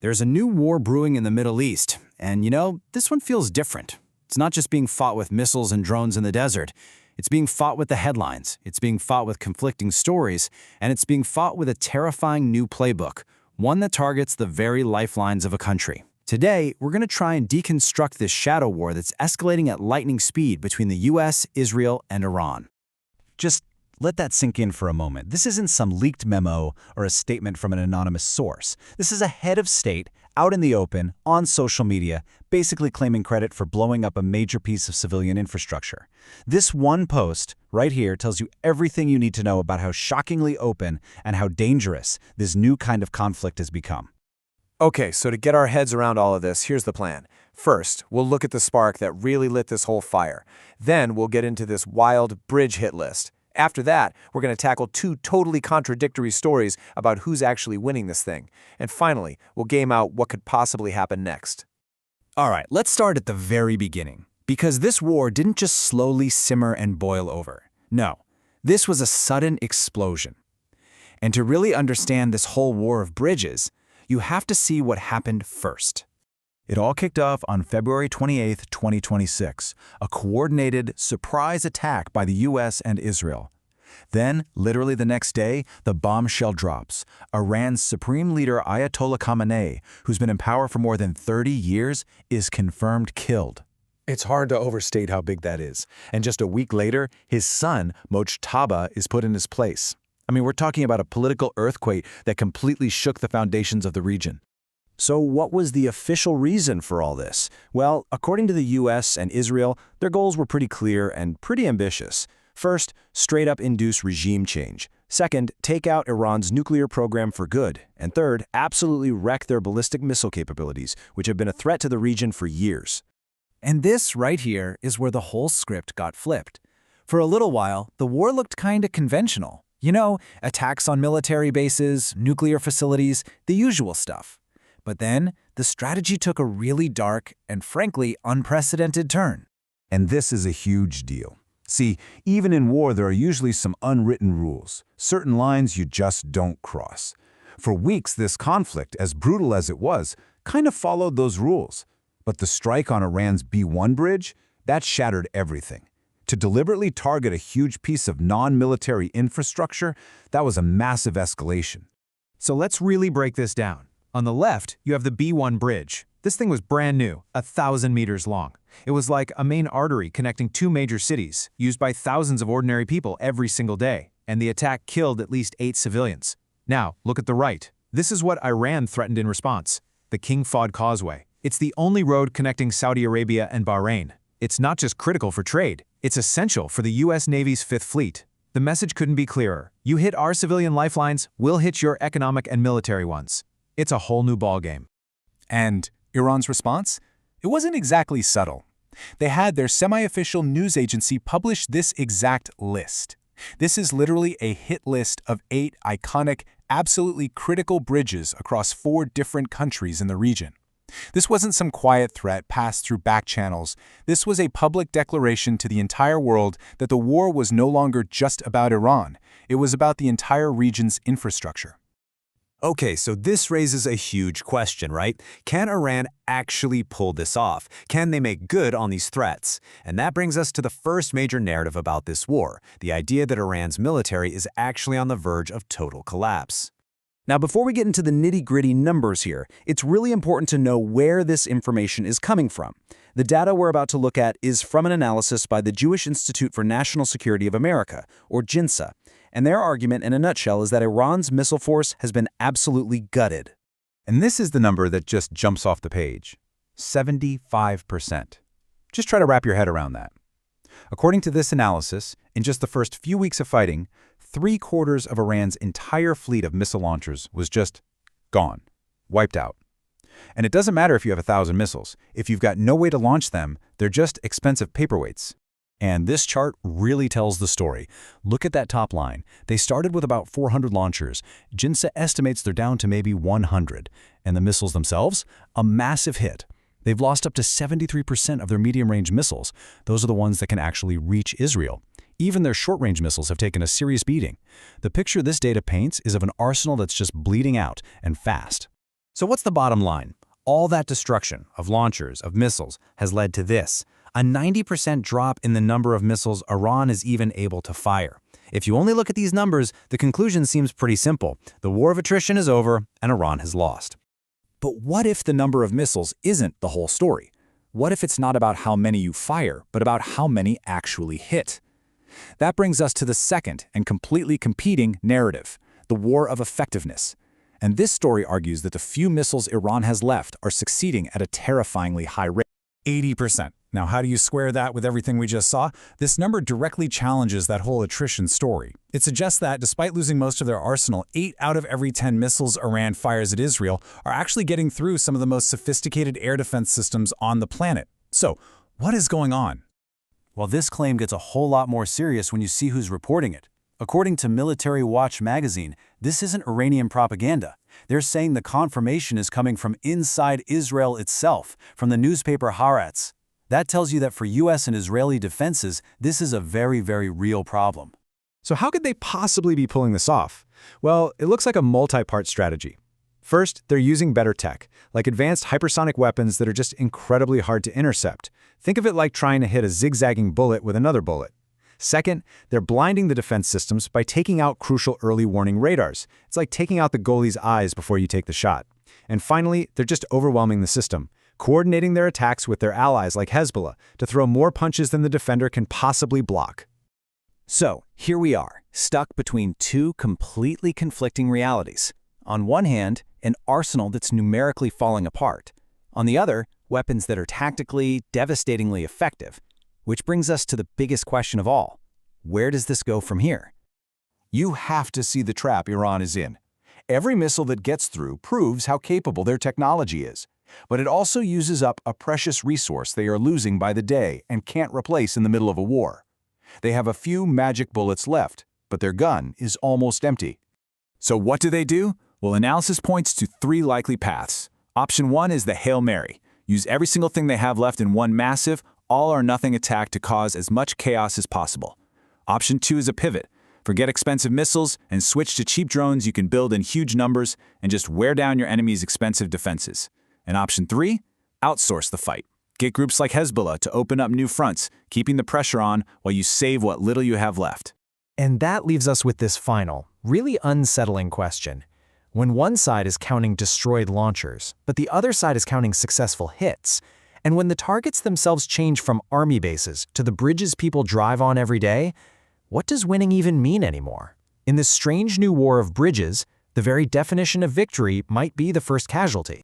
There's a new war brewing in the Middle East, and this one feels different. It's not just being fought with missiles and drones in the desert. It's being fought with the headlines, it's being fought with conflicting stories, and it's being fought with a terrifying new playbook, one that targets the very lifelines of a country. Today, we're going to try and deconstruct this shadow war that's escalating at lightning speed between the US, Israel, and Iran. Just let that sink in for a moment. This isn't some leaked memo or a statement from an anonymous source. This is a head of state, out in the open, on social media, basically claiming credit for blowing up a major piece of civilian infrastructure. This one post, right here, tells you everything you need to know about how shockingly open and how dangerous this new kind of conflict has become. Okay, so to get our heads around all of this, here's the plan. First, we'll look at the spark that really lit this whole fire. Then we'll get into this wild bridge hit list. After that, we're going to tackle two totally contradictory stories about who's actually winning this thing. And finally, we'll game out what could possibly happen next. All right, let's start at the very beginning, because this war didn't just slowly simmer and boil over. No, this was a sudden explosion. And to really understand this whole war of bridges, you have to see what happened first. It all kicked off on February 28, 2026, a coordinated surprise attack by the US and Israel. Then, literally the next day, the bombshell drops. Iran's supreme leader Ayatollah Khamenei, who's been in power for more than 30 years, is confirmed killed. It's hard to overstate how big that is. And just a week later, his son, Mojtaba, is put in his place. I mean, we're talking about a political earthquake that completely shook the foundations of the region. So what was the official reason for all this? Well, according to the US and Israel, their goals were pretty clear and pretty ambitious. First, straight-up induce regime change. Second, take out Iran's nuclear program for good. And third, absolutely wreck their ballistic missile capabilities, which have been a threat to the region for years. And this right here is where the whole script got flipped. For a little while, the war looked kinda conventional. Attacks on military bases, nuclear facilities, the usual stuff. But then, the strategy took a really dark and frankly unprecedented turn. And this is a huge deal. See, even in war, there are usually some unwritten rules, certain lines you just don't cross. For weeks, this conflict, as brutal as it was, kind of followed those rules. But the strike on Iran's B1 bridge, that shattered everything. To deliberately target a huge piece of non-military infrastructure, that was a massive escalation. So let's really break this down. On the left, you have the B1 bridge. This thing was brand new, 1,000 meters long. It was like a main artery connecting two major cities, used by thousands of ordinary people every single day, and the attack killed at least 8 civilians. Now, look at the right. This is what Iran threatened in response: the King Fahd Causeway. It's the only road connecting Saudi Arabia and Bahrain. It's not just critical for trade, it's essential for the US Navy's 5th Fleet. The message couldn't be clearer. You hit our civilian lifelines, we'll hit your economic and military ones. It's a whole new ballgame. And Iran's response? It wasn't exactly subtle. They had their semi-official news agency publish this exact list. This is literally a hit list of 8 iconic, absolutely critical bridges across 4 different countries in the region. This wasn't some quiet threat passed through back channels. This was a public declaration to the entire world that the war was no longer just about Iran. It was about the entire region's infrastructure. Okay, so this raises a huge question, right? Can Iran actually pull this off? Can they make good on these threats? And that brings us to the first major narrative about this war, the idea that Iran's military is actually on the verge of total collapse. Now, before we get into the nitty-gritty numbers here, it's really important to know where this information is coming from. The data we're about to look at is from an analysis by the Jewish Institute for National Security of America, or JINSA. And their argument in a nutshell is that Iran's missile force has been absolutely gutted. And this is the number that just jumps off the page: 75%. Just try to wrap your head around that. According to this analysis, in just the first few weeks of fighting, 3/4 of Iran's entire fleet of missile launchers was just gone, wiped out. And it doesn't matter if you have 1,000 missiles. If you've got no way to launch them, they're just expensive paperweights. And this chart really tells the story. Look at that top line. They started with about 400 launchers. JINSA estimates they're down to maybe 100. And the missiles themselves? A massive hit. They've lost up to 73% of their medium-range missiles. Those are the ones that can actually reach Israel. Even their short-range missiles have taken a serious beating. The picture this data paints is of an arsenal that's just bleeding out, and fast. So what's the bottom line? All that destruction of launchers, of missiles, has led to this: a 90% drop in the number of missiles Iran is even able to fire. If you only look at these numbers, the conclusion seems pretty simple. The war of attrition is over, and Iran has lost. But what if the number of missiles isn't the whole story? What if it's not about how many you fire, but about how many actually hit? That brings us to the second and completely competing narrative, the war of effectiveness. And this story argues that the few missiles Iran has left are succeeding at a terrifyingly high rate. 80%. Now, how do you square that with everything we just saw? This number directly challenges that whole attrition story. It suggests that, despite losing most of their arsenal, 8 out of every 10 missiles Iran fires at Israel are actually getting through some of the most sophisticated air defense systems on the planet. So, what is going on? Well, this claim gets a whole lot more serious when you see who's reporting it. According to Military Watch magazine, this isn't Iranian propaganda. They're saying the confirmation is coming from inside Israel itself, from the newspaper Haaretz. That tells you that for US and Israeli defenses, this is a very, very real problem. So how could they possibly be pulling this off? Well, it looks like a multi-part strategy. First, they're using better tech, like advanced hypersonic weapons that are just incredibly hard to intercept. Think of it like trying to hit a zigzagging bullet with another bullet. Second, they're blinding the defense systems by taking out crucial early warning radars. It's like taking out the goalie's eyes before you take the shot. And finally, they're just overwhelming the system, coordinating their attacks with their allies like Hezbollah to throw more punches than the defender can possibly block. So, here we are, stuck between two completely conflicting realities. On one hand, an arsenal that's numerically falling apart. On the other, weapons that are tactically, devastatingly effective. Which brings us to the biggest question of all. Where does this go from here? You have to see the trap Iran is in. Every missile that gets through proves how capable their technology is. But it also uses up a precious resource they are losing by the day and can't replace in the middle of a war. They have a few magic bullets left, but their gun is almost empty. So what do? Well, analysis points to 3 likely paths. Option 1 is the Hail Mary. Use every single thing they have left in one massive, all-or-nothing attack to cause as much chaos as possible. Option 2 is a pivot. Forget expensive missiles and switch to cheap drones you can build in huge numbers and just wear down your enemy's expensive defenses. And option 3? Outsource the fight. Get groups like Hezbollah to open up new fronts, keeping the pressure on while you save what little you have left. And that leaves us with this final, really unsettling question. When one side is counting destroyed launchers, but the other side is counting successful hits, and when the targets themselves change from army bases to the bridges people drive on every day, what does winning even mean anymore? In this strange new war of bridges, the very definition of victory might be the first casualty.